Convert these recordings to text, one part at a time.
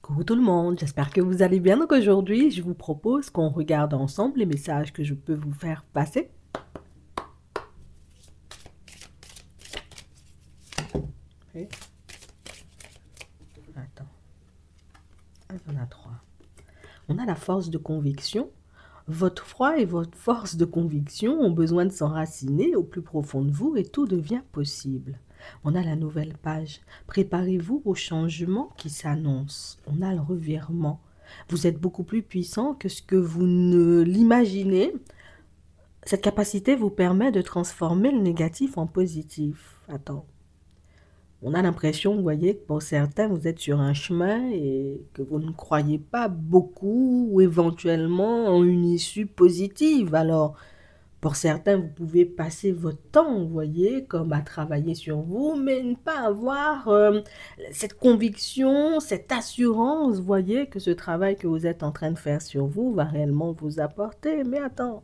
Coucou tout le monde, j'espère que vous allez bien. Donc aujourd'hui, je vous propose qu'on regarde ensemble les messages que je peux vous faire passer. Et... Attends, il y en a trois. On a la force de conviction. Votre foi et votre force de conviction ont besoin de s'enraciner au plus profond de vous et tout devient possible. On a la nouvelle page. Préparez-vous au changement qui s'annonce. On a le revirement. Vous êtes beaucoup plus puissant que ce que vous ne l'imaginez. Cette capacité vous permet de transformer le négatif en positif. Attends. On a l'impression, vous voyez, que pour certains, vous êtes sur un chemin et que vous ne croyez pas beaucoup ou éventuellement en une issue positive. Alors, pour certains, vous pouvez passer votre temps, vous voyez, comme à travailler sur vous, mais ne pas avoir cette conviction, cette assurance, vous voyez, que ce travail que vous êtes en train de faire sur vous va réellement vous apporter. Mais attends,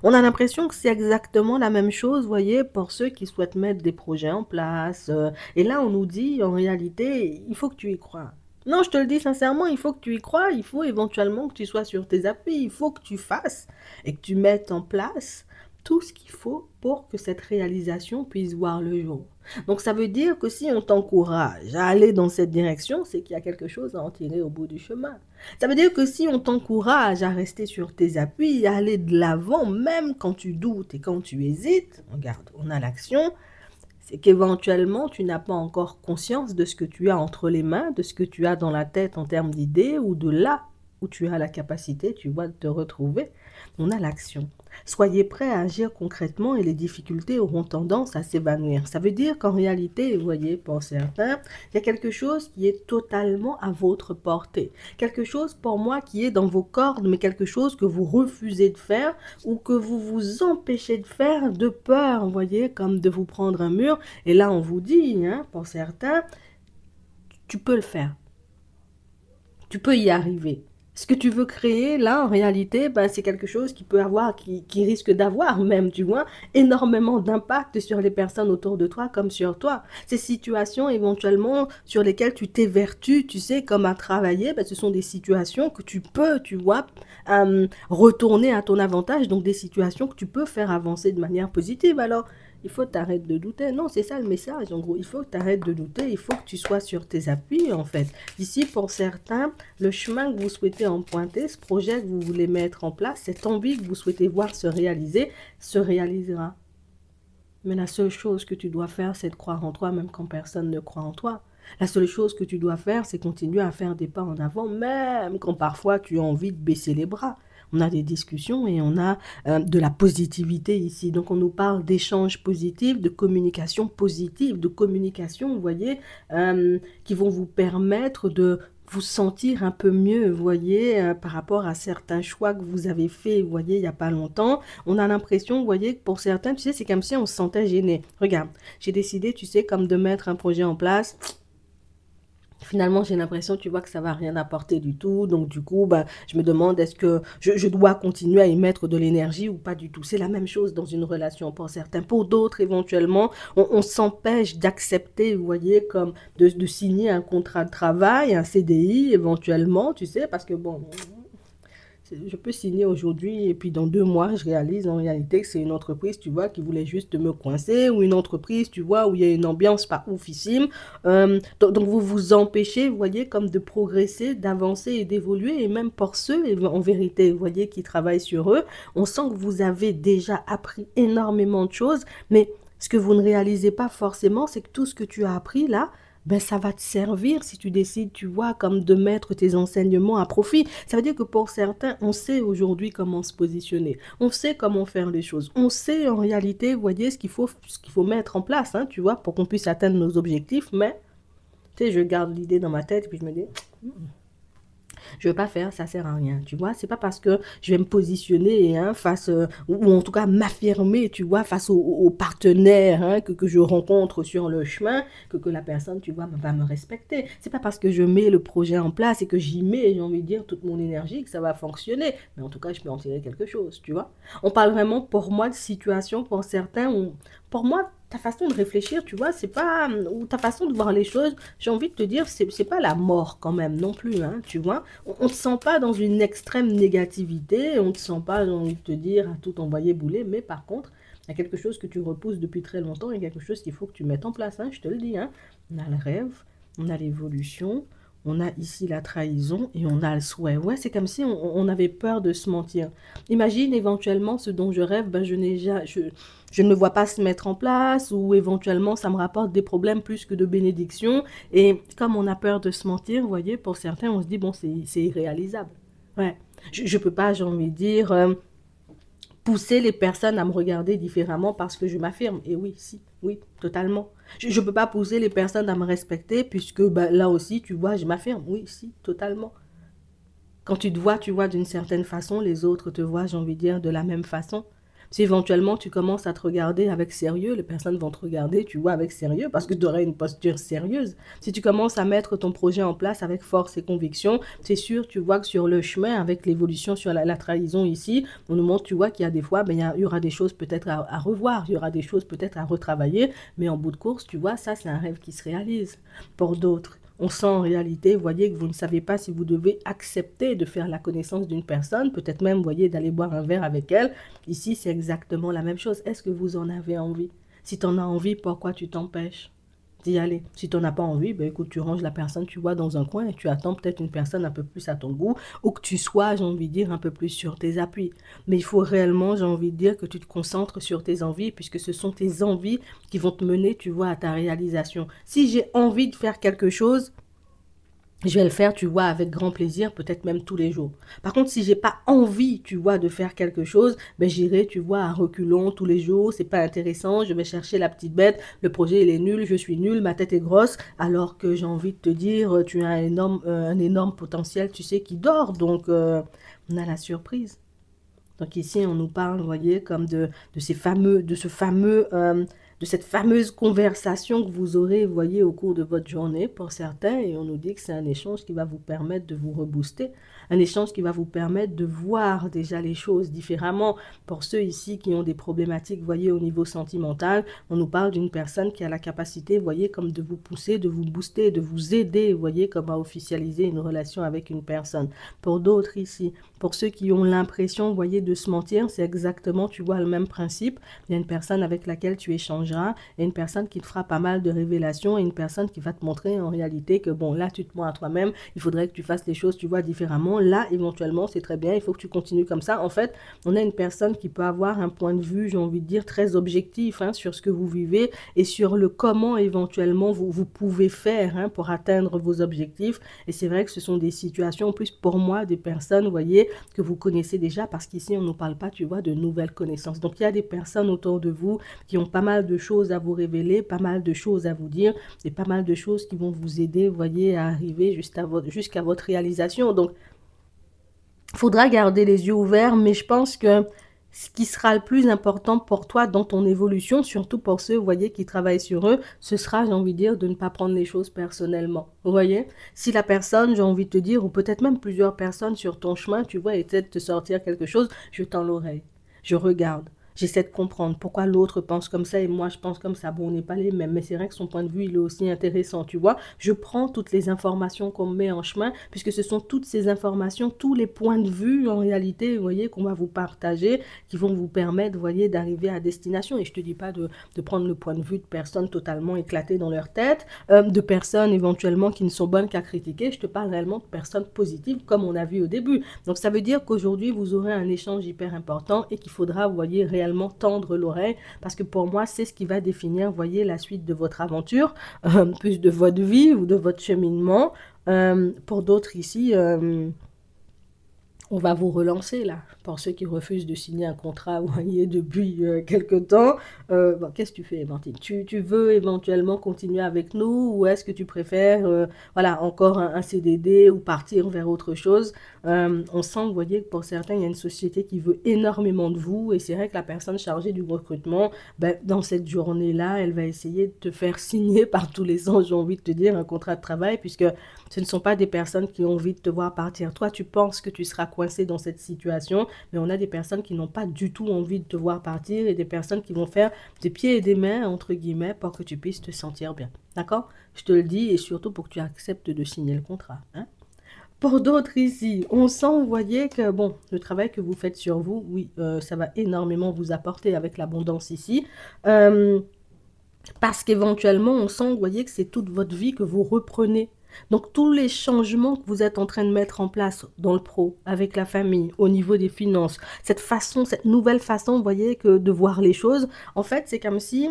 on a l'impression que c'est exactement la même chose, vous voyez, pour ceux qui souhaitent mettre des projets en place. Et là, on nous dit, en réalité, il faut que tu y crois. Non, je te le dis sincèrement, il faut que tu y crois, il faut éventuellement que tu sois sur tes appuis, il faut que tu fasses et que tu mettes en place tout ce qu'il faut pour que cette réalisation puisse voir le jour. Donc ça veut dire que si on t'encourage à aller dans cette direction, c'est qu'il y a quelque chose à en tirer au bout du chemin. Ça veut dire que si on t'encourage à rester sur tes appuis, à aller de l'avant, même quand tu doutes et quand tu hésites, regarde, on a l'action, c'est qu'éventuellement, tu n'as pas encore conscience de ce que tu as entre les mains, de ce que tu as dans la tête en termes d'idées ou de là où tu as la capacité, tu vois, de te retrouver. On a l'action. Soyez prêts à agir concrètement et les difficultés auront tendance à s'évanouir. Ça veut dire qu'en réalité, vous voyez, pour certains, il y a quelque chose qui est totalement à votre portée. Quelque chose pour moi qui est dans vos cordes, mais quelque chose que vous refusez de faire ou que vous vous empêchez de faire de peur, vous voyez, comme de vous prendre un mur. Et là, on vous dit, hein, pour certains, tu peux le faire. Tu peux y arriver. Ce que tu veux créer, là, en réalité, ben, c'est quelque chose qui peut avoir, qui risque d'avoir même, tu vois, énormément d'impact sur les personnes autour de toi comme sur toi. Ces situations, éventuellement, sur lesquelles tu t'évertues, tu sais, comme à travailler, ben, ce sont des situations que tu peux, tu vois, retourner à ton avantage, donc des situations que tu peux faire avancer de manière positive. Alors, il faut t'arrêter de douter. Non, c'est ça le message, en gros. Il faut que tu arrêtes de douter, il faut que tu sois sur tes appuis, en fait. Ici, pour certains, le chemin que vous souhaitez emprunter, ce projet que vous voulez mettre en place, cette envie que vous souhaitez voir se réalisera. Mais la seule chose que tu dois faire, c'est de croire en toi, même quand personne ne croit en toi. La seule chose que tu dois faire, c'est continuer à faire des pas en avant, même quand parfois tu as envie de baisser les bras. On a des discussions et on a de la positivité ici. Donc on nous parle d'échanges positifs, de communication positive, de communication, vous voyez, qui vont vous permettre de vous sentir un peu mieux, vous voyez, par rapport à certains choix que vous avez faits, vous voyez, il n'y a pas longtemps. On a l'impression, vous voyez, que pour certains, tu sais, c'est comme si on se sentait gêné. Regarde, j'ai décidé, tu sais, comme de mettre un projet en place. Finalement, j'ai l'impression, tu vois, que ça va rien apporter du tout. Donc, du coup, bah, je me demande, est-ce que je dois continuer à y mettre de l'énergie ou pas du tout? C'est la même chose dans une relation pour certains. Pour d'autres, éventuellement, on s'empêche d'accepter, vous voyez, comme de signer un contrat de travail, un CDI, éventuellement, tu sais, parce que, bon, je peux signer aujourd'hui et puis dans 2 mois, je réalise en réalité que c'est une entreprise, tu vois, qui voulait juste me coincer ou une entreprise, tu vois, où il y a une ambiance pas oufissime. Donc vous vous empêchez, vous voyez, comme de progresser, d'avancer et d'évoluer. Et même pour ceux, en vérité, vous voyez, qui travaillent sur eux, on sent que vous avez déjà appris énormément de choses, mais ce que vous ne réalisez pas forcément, c'est que tout ce que tu as appris là, ben, ça va te servir si tu décides, tu vois, comme de mettre tes enseignements à profit. Ça veut dire que pour certains, on sait aujourd'hui comment se positionner. On sait comment faire les choses. On sait en réalité, vous voyez, ce qu'il faut mettre en place, hein, tu vois, pour qu'on puisse atteindre nos objectifs. Mais, tu sais, je garde l'idée dans ma tête et puis je me dis, je ne veux pas faire, ça sert à rien, tu vois. C'est pas parce que je vais me positionner hein, face, ou en tout cas m'affirmer, tu vois, face aux partenaires hein, que je rencontre sur le chemin, que la personne, tu vois, va me respecter. C'est pas parce que je mets le projet en place et que j'y mets, j'ai envie de dire, toute mon énergie que ça va fonctionner. Mais en tout cas, je peux en tirer quelque chose, tu vois. On parle vraiment, pour moi, de situations, pour certains, pour moi, ta façon de réfléchir, tu vois, c'est pas, ou ta façon de voir les choses, j'ai envie de te dire, c'est pas la mort quand même non plus, hein, tu vois. On te sent pas dans une extrême négativité, on te sent pas, j'ai envie de te dire, à tout envoyer bouler, mais par contre, il y a quelque chose que tu repousses depuis très longtemps et quelque chose qu'il faut que tu mettes en place, hein, je te le dis, hein. On a le rêve, on a l'évolution, on a ici la trahison et on a le souhait. Ouais, c'est comme si on avait peur de se mentir. Imagine éventuellement ce dont je rêve, ben je ne me vois pas se mettre en place ou éventuellement ça me rapporte des problèmes plus que de bénédictions. Et comme on a peur de se mentir, vous voyez, pour certains, on se dit, bon, c'est irréalisable. Ouais, je peux pas, j'ai envie de dire, pousser les personnes à me regarder différemment parce que je m'affirme. Et oui, si, oui, totalement. Je ne peux pas pousser les personnes à me respecter puisque ben, là aussi, tu vois, je m'affirme. Oui, si, totalement. Quand tu vois d'une certaine façon, les autres te voient, j'ai envie de dire, de la même façon. Si éventuellement tu commences à te regarder avec sérieux, les personnes vont te regarder, tu vois, avec sérieux, parce que tu auras une posture sérieuse. Si tu commences à mettre ton projet en place avec force et conviction, c'est sûr, tu vois que sur le chemin, avec l'évolution sur la trahison ici, on nous montre, tu vois, qu'il y a des fois, ben, il y aura des choses peut-être à revoir, il y aura des choses peut-être à retravailler, mais en bout de course, tu vois, ça, c'est un rêve qui se réalise. Pour d'autres, on sent en réalité, vous voyez, que vous ne savez pas si vous devez accepter de faire la connaissance d'une personne, peut-être même, vous voyez, d'aller boire un verre avec elle. Ici, c'est exactement la même chose. Est-ce que vous en avez envie? Si tu en as envie, pourquoi tu t'empêches d'y aller? Si tu n'en as pas envie, ben écoute, tu ranges la personne, tu vois, dans un coin et tu attends peut-être une personne un peu plus à ton goût ou que tu sois, j'ai envie de dire, un peu plus sur tes appuis. Mais il faut réellement, j'ai envie de dire, que tu te concentres sur tes envies puisque ce sont tes envies qui vont te mener, tu vois, à ta réalisation. Si j'ai envie de faire quelque chose, je vais le faire, tu vois, avec grand plaisir, peut-être même tous les jours. Par contre, si j'ai pas envie, tu vois, de faire quelque chose, ben j'irai, tu vois, à reculons tous les jours. C'est pas intéressant. Je vais chercher la petite bête. Le projet il est nul, je suis nul, ma tête est grosse. Alors que j'ai envie de te dire, tu as un énorme potentiel, tu sais, qui dort. Donc, on a la surprise. Donc ici, on nous parle, vous voyez, comme de ces fameux, de ce fameux, de cette fameuse conversation que vous aurez, vous voyez, au cours de votre journée pour certains, et on nous dit que c'est un échange qui va vous permettre de vous rebooster, un échange qui va vous permettre de voir déjà les choses différemment. Pour ceux ici qui ont des problématiques, vous voyez, au niveau sentimental, on nous parle d'une personne qui a la capacité, vous voyez, comme de vous pousser, de vous booster, de vous aider, vous voyez, comme à officialiser une relation avec une personne. Pour d'autres ici, pour ceux qui ont l'impression, vous voyez, de se mentir, c'est exactement, tu vois, le même principe. Il y a une personne avec laquelle tu échangeras, et une personne qui te fera pas mal de révélations, et une personne qui va te montrer en réalité que, bon, là, tu te mens à toi-même, il faudrait que tu fasses les choses, tu vois, différemment. Là, éventuellement, c'est très bien, il faut que tu continues comme ça. En fait, on a une personne qui peut avoir un point de vue, j'ai envie de dire, très objectif hein, sur ce que vous vivez et sur le comment, éventuellement, vous pouvez faire hein, pour atteindre vos objectifs. Et c'est vrai que ce sont des situations, en plus, pour moi, des personnes, vous voyez, que vous connaissez déjà parce qu'ici, on ne parle pas, tu vois, de nouvelles connaissances. Donc, il y a des personnes autour de vous qui ont pas mal de choses à vous révéler, pas mal de choses à vous dire et pas mal de choses qui vont vous aider, vous voyez, à arriver jusqu'à votre réalisation. Donc, il faudra garder les yeux ouverts, mais je pense que ce qui sera le plus important pour toi dans ton évolution, surtout pour ceux, vous voyez, qui travaillent sur eux, ce sera, j'ai envie de dire, de ne pas prendre les choses personnellement. Vous voyez? Si la personne, j'ai envie de te dire, ou peut-être même plusieurs personnes sur ton chemin, tu vois, essaient de te sortir quelque chose, je tends l'oreille, je regarde. J'essaie de comprendre pourquoi l'autre pense comme ça et moi je pense comme ça. Bon, on n'est pas les mêmes, mais c'est vrai que son point de vue, il est aussi intéressant, tu vois. Je prends toutes les informations qu'on me met en chemin, puisque ce sont toutes ces informations, tous les points de vue, en réalité, vous voyez, qu'on va vous partager, qui vont vous permettre, vous voyez, d'arriver à destination. Et je te dis pas de prendre le point de vue de personnes totalement éclatées dans leur tête, de personnes éventuellement qui ne sont bonnes qu'à critiquer. Je te parle réellement de personnes positives, comme on a vu au début. Donc ça veut dire qu'aujourd'hui, vous aurez un échange hyper important et qu'il faudra, vous voyez, réellement tendre l'oreille parce que pour moi, c'est ce qui va définir, vous voyez, la suite de votre aventure, plus de votre vie ou de votre cheminement. Pour d'autres ici, on va vous relancer là, pour ceux qui refusent de signer un contrat, vous voyez, depuis quelque temps. Bon, qu'est-ce que tu fais, Éventine? Tu veux éventuellement continuer avec nous ou est-ce que tu préfères, voilà, encore un CDD ou partir vers autre chose? On sent, vous voyez, que pour certains, il y a une société qui veut énormément de vous et c'est vrai que la personne chargée du recrutement, ben, dans cette journée-là, elle va essayer de te faire signer par tous les sens, j'ai envie de te dire, un contrat de travail puisque ce ne sont pas des personnes qui ont envie de te voir partir. Toi, tu penses que tu seras coincé dans cette situation, mais on a des personnes qui n'ont pas du tout envie de te voir partir et des personnes qui vont faire des pieds et des mains, entre guillemets, pour que tu puisses te sentir bien. D'accord? Je te le dis et surtout pour que tu acceptes de signer le contrat. Hein? Pour d'autres ici, on sent, vous voyez que, bon, le travail que vous faites sur vous, oui, ça va énormément vous apporter avec l'abondance ici. Parce qu'éventuellement, on sent, vous voyez, que c'est toute votre vie que vous reprenez. Donc, tous les changements que vous êtes en train de mettre en place dans le pro, avec la famille, au niveau des finances, cette façon, cette nouvelle façon, vous voyez, que de voir les choses, en fait, c'est comme si,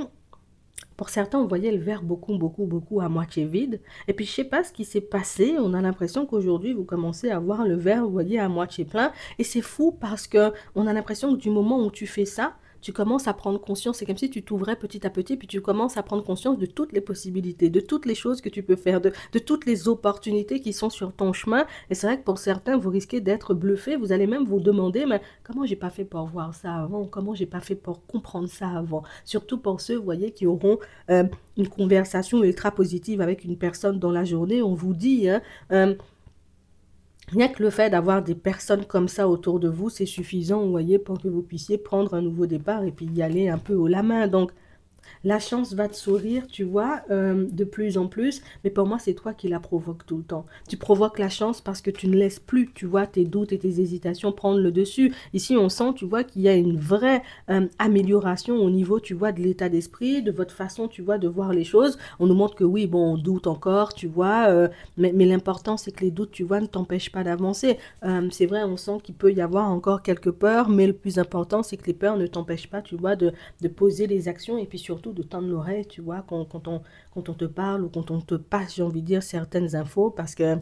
pour certains, vous voyez le verre beaucoup à moitié vide. Et puis, je sais pas ce qui s'est passé. On a l'impression qu'aujourd'hui, vous commencez à voir le verre, vous voyez, à moitié plein. Et c'est fou parce que on a l'impression que du moment où tu fais ça, tu commences à prendre conscience, c'est comme si tu t'ouvrais petit à petit, puis tu commences à prendre conscience de toutes les possibilités, de toutes les choses que tu peux faire, de toutes les opportunités qui sont sur ton chemin. Et c'est vrai que pour certains, vous risquez d'être bluffé. Vous allez même vous demander, mais comment j'ai pas fait pour voir ça avant? Comment j'ai pas fait pour comprendre ça avant? Surtout pour ceux, vous voyez, qui auront une conversation ultra positive avec une personne dans la journée. On vous dit, hein, rien que le fait d'avoir des personnes comme ça autour de vous, c'est suffisant, vous voyez, pour que vous puissiez prendre un nouveau départ et puis y aller un peu haut la main. Donc, la chance va te sourire, tu vois, de plus en plus. Mais pour moi, c'est toi qui la provoques tout le temps. Tu provoques la chance parce que tu ne laisses plus, tu vois, tes doutes et tes hésitations prendre le dessus. Ici, on sent, tu vois, qu'il y a une vraie amélioration au niveau, tu vois, de l'état d'esprit, de votre façon, tu vois, de voir les choses. On nous montre que oui, bon, on doute encore, tu vois, mais l'important, c'est que les doutes, tu vois, ne t'empêchent pas d'avancer. C'est vrai, on sent qu'il peut y avoir encore quelques peurs, mais le plus important, c'est que les peurs ne t'empêchent pas, tu vois, de poser les actions et puis surtout de tendre l'oreille, tu vois, quand on te parle ou quand on te passe, j'ai envie de dire, certaines infos, parce que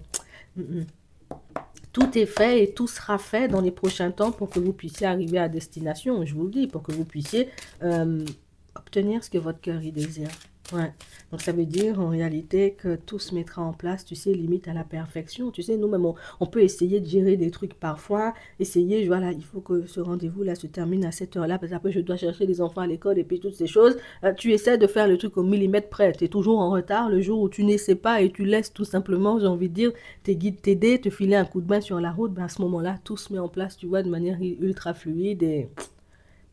tout est fait et tout sera fait dans les prochains temps pour que vous puissiez arriver à destination, je vous le dis, pour que vous puissiez obtenir ce que votre cœur y désire. Ouais. Donc ça veut dire en réalité que tout se mettra en place, tu sais, limite à la perfection. Tu sais, nous-mêmes, on peut essayer de gérer des trucs parfois, essayer, voilà, il faut que ce rendez-vous-là se termine à cette heure-là, parce qu'après je dois chercher les enfants à l'école et puis toutes ces choses. Tu essaies de faire le truc au millimètre près, tu es toujours en retard le jour où tu n'essaies pas et tu laisses tout simplement, j'ai envie de dire, tes guides t'aider, te filer un coup de main sur la route, ben à ce moment-là, tout se met en place, tu vois, de manière ultra fluide et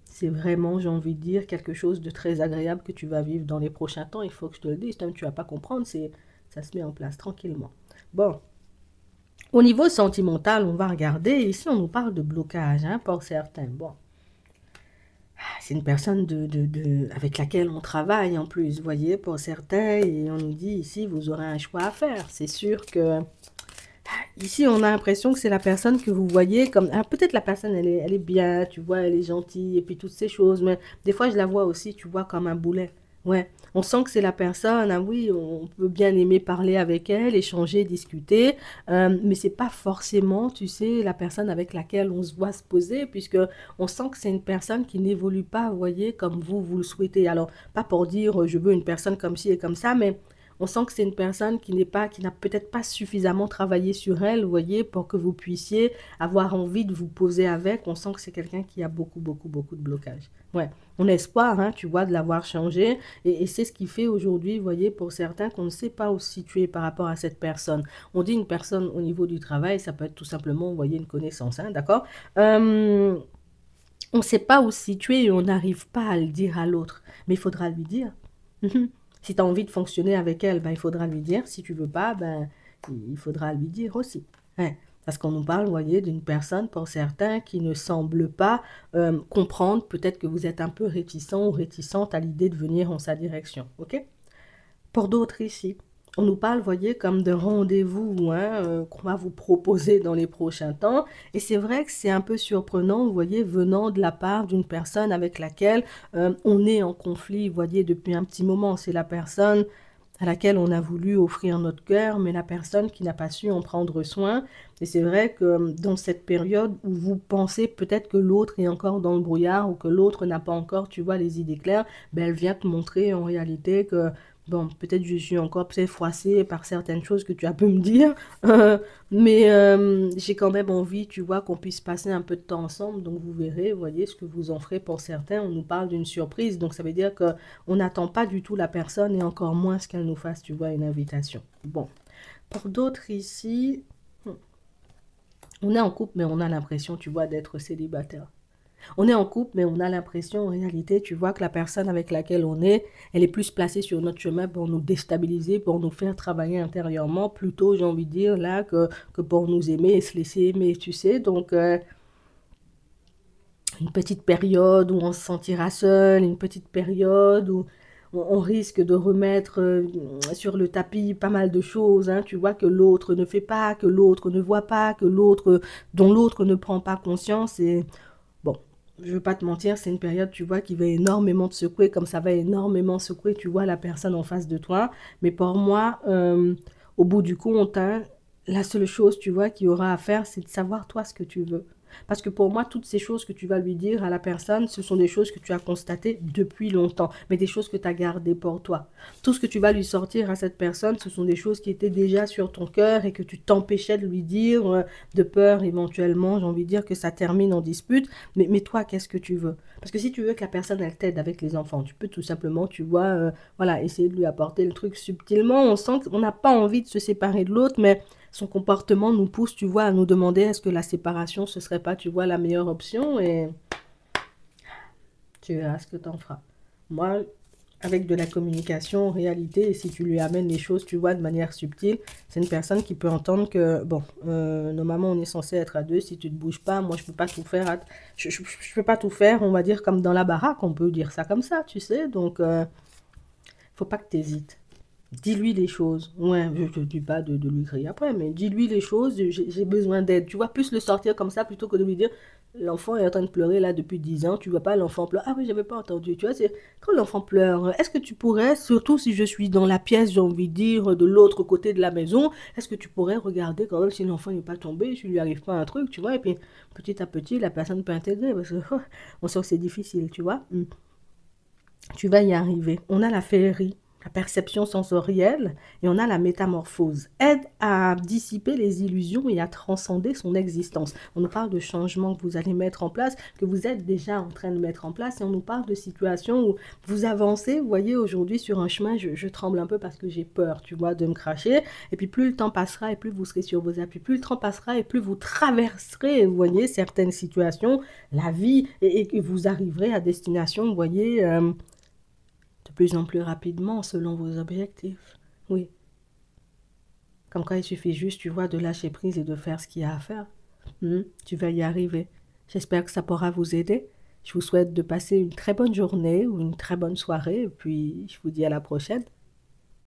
c'est vraiment, j'ai envie de dire, quelque chose de très agréable que tu vas vivre dans les prochains temps. Il faut que je te le dise, tu vas pas comprendre, ça se met en place tranquillement. Bon, au niveau sentimental, on va regarder. Ici, on nous parle de blocage, hein, pour certains. Bon, c'est une personne avec laquelle on travaille en plus, vous voyez, pour certains. Et on nous dit ici, vous aurez un choix à faire. C'est sûr que ici, on a l'impression que c'est la personne que vous voyez comme... Ah, peut-être la personne, elle est bien, tu vois, elle est gentille, et puis toutes ces choses. Mais des fois, je la vois aussi, tu vois, comme un boulet. Ouais, on sent que c'est la personne, ah oui, on peut bien aimer parler avec elle, échanger, discuter, mais c'est pas forcément, tu sais, la personne avec laquelle on se voit se poser, puisque on sent que c'est une personne qui n'évolue pas, vous voyez, comme vous le souhaitez. Alors, pas pour dire, je veux une personne comme ci et comme ça, mais on sent que c'est une personne qui n'a peut-être pas suffisamment travaillé sur elle, vous voyez, pour que vous puissiez avoir envie de vous poser avec. On sent que c'est quelqu'un qui a beaucoup de blocages. Ouais, on a espoir, hein, tu vois, de l'avoir changé. Et c'est ce qui fait aujourd'hui, vous voyez, pour certains, qu'on ne sait pas où se situer par rapport à cette personne. On dit une personne au niveau du travail, ça peut être tout simplement, vous voyez, une connaissance, hein, d'accord. On ne sait pas où se situer et on n'arrive pas à le dire à l'autre. Mais il faudra lui dire. Si tu as envie de fonctionner avec elle, ben, il faudra lui dire. Si tu veux pas, ben, il faudra lui dire aussi. Ouais. Parce qu'on nous parle, vous voyez, d'une personne, pour certains, qui ne semble pas comprendre. Peut-être que vous êtes un peu réticent ou réticente à l'idée de venir en sa direction. OK? Pour d'autres ici, on nous parle, vous voyez, comme de rendez-vous, hein, qu'on va vous proposer dans les prochains temps. Et c'est vrai que c'est un peu surprenant, vous voyez, venant de la part d'une personne avec laquelle on est en conflit, vous voyez, depuis un petit moment. C'est la personne à laquelle on a voulu offrir notre cœur, mais la personne qui n'a pas su en prendre soin. Et c'est vrai que dans cette période où vous pensez peut-être que l'autre est encore dans le brouillard ou que l'autre n'a pas encore, tu vois, les idées claires, ben elle vient te montrer en réalité que bon, peut-être je suis encore peut-être froissée par certaines choses que tu as pu me dire, mais j'ai quand même envie, tu vois, qu'on puisse passer un peu de temps ensemble. Donc vous verrez, vous voyez, ce que vous en ferez pour certains. On nous parle d'une surprise, donc ça veut dire que on n'attend pas du tout la personne et encore moins ce qu'elle nous fasse, tu vois, une invitation. Bon, pour d'autres ici, On est en couple, mais on a l'impression, tu vois, d'être célibataire. On est en couple, mais on a l'impression, en réalité, tu vois, que la personne avec laquelle on est, elle est plus placée sur notre chemin pour nous déstabiliser, pour nous faire travailler intérieurement, plutôt, j'ai envie de dire, là, que pour nous aimer et se laisser aimer, tu sais. Donc, une petite période où on se sentira seul, une petite période où on risque de remettre sur le tapis pas mal de choses, hein, tu vois, que l'autre ne fait pas, que l'autre ne voit pas, dont l'autre ne prend pas conscience. Et bon, je veux pas te mentir, c'est une période, tu vois, qui va énormément te secouer, comme ça va énormément secouer, tu vois, la personne en face de toi. Mais pour moi, au bout du compte, hein, la seule chose, tu vois, qu'il y aura à faire, c'est de savoir toi ce que tu veux. Parce que pour moi, toutes ces choses que tu vas lui dire à la personne, ce sont des choses que tu as constatées depuis longtemps, mais des choses que tu as gardées pour toi. Tout ce que tu vas lui sortir à cette personne, ce sont des choses qui étaient déjà sur ton cœur et que tu t'empêchais de lui dire, de peur éventuellement, j'ai envie de dire que ça termine en dispute. Mais toi, qu'est-ce que tu veux? Parce que si tu veux que la personne, elle t'aide avec les enfants, tu peux tout simplement, tu vois, voilà, essayer de lui apporter le truc subtilement. On sent qu'on n'a pas envie de se séparer de l'autre, mais son comportement nous pousse, tu vois, à nous demander est-ce que la séparation, ce serait pas, tu vois, la meilleure option et tu verras ce que t'en feras. Moi, avec de la communication en réalité, et si tu lui amènes les choses, tu vois, de manière subtile, c'est une personne qui peut entendre que, bon, normalement, on est censé être à deux, si tu ne bouges pas, moi, je peux pas tout faire, je peux pas tout faire, on va dire, comme dans la baraque, on peut dire ça comme ça, tu sais, donc, faut pas que tu hésites. Dis-lui les choses. Ouais, je te dis pas de lui crier après, mais dis-lui les choses, j'ai besoin d'aide. Tu vois, plus le sortir comme ça plutôt que de lui dire, l'enfant est en train de pleurer là depuis 10 ans, tu vois pas, l'enfant pleure. Ah oui, j'avais pas entendu. Tu vois, c'est quand l'enfant pleure, est-ce que tu pourrais, surtout si je suis dans la pièce, j'ai envie de dire, de l'autre côté de la maison, est-ce que tu pourrais regarder quand même si l'enfant n'est pas tombé, si lui arrive pas un truc, tu vois, et puis petit à petit, la personne peut intégrer, parce que on sent que c'est difficile, tu vois. Tu vas y arriver. On a la féerie, la perception sensorielle, et on a la métamorphose. Aide à dissiper les illusions et à transcender son existence. On nous parle de changements que vous allez mettre en place, que vous êtes déjà en train de mettre en place, et on nous parle de situations où vous avancez. Vous voyez, aujourd'hui, sur un chemin, je tremble un peu parce que j'ai peur, tu vois, de me cracher. Et puis, plus le temps passera, et plus vous serez sur vos appuis. Plus le temps passera, et plus vous traverserez, vous voyez, certaines situations, la vie, et que vous arriverez à destination, vous voyez, de plus en plus rapidement selon vos objectifs. Oui, comme quoi il suffit juste, tu vois, de lâcher prise et de faire ce qu'il y a à faire. Tu vas y arriver. J'espère que ça pourra vous aider. Je vous souhaite de passer une très bonne journée ou une très bonne soirée et puis je vous dis à la prochaine.